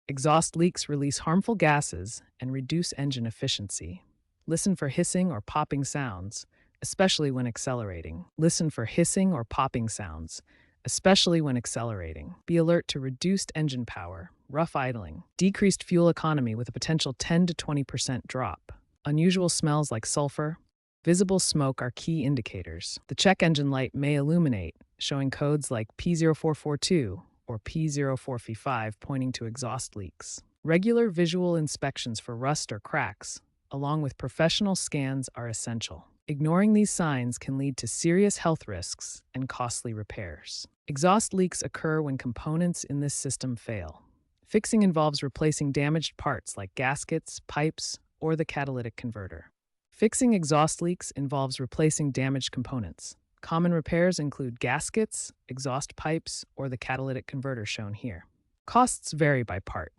Exhaust leaks release harmful gases and reduce engine efficiency. Listen for hissing or popping sounds, especially when accelerating. Listen for hissing or popping sounds, especially when accelerating. Be alert to reduced engine power, rough idling, decreased fuel economy with a potential 10 to 20% drop. Unusual smells like sulfur, visible smoke are key indicators. The check engine light may illuminate, showing codes like P0442 or P0455 pointing to exhaust leaks. Regular visual inspections for rust or cracks, along with professional scans, are essential. Ignoring these signs can lead to serious health risks and costly repairs. Exhaust leaks occur when components in this system fail. Fixing involves replacing damaged parts like gaskets, pipes, or the catalytic converter. Fixing exhaust leaks involves replacing damaged components. Common repairs include gaskets, exhaust pipes, or the catalytic converter shown here. Costs vary by part.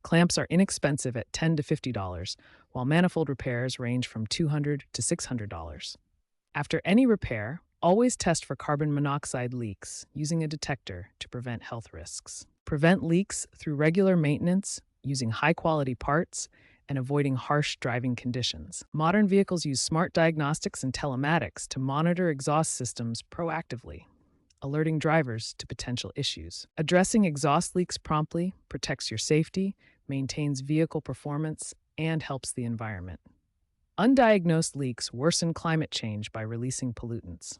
Clamps are inexpensive at $10 to $50, while manifold repairs range from $200 to $600. After any repair, always test for carbon monoxide leaks using a detector to prevent health risks. Prevent leaks through regular maintenance, using high-quality parts, and avoiding harsh driving conditions. Modern vehicles use smart diagnostics and telematics to monitor exhaust systems proactively, alerting drivers to potential issues. Addressing exhaust leaks promptly protects your safety, maintains vehicle performance, and helps the environment. Undiagnosed leaks worsen climate change by releasing pollutants.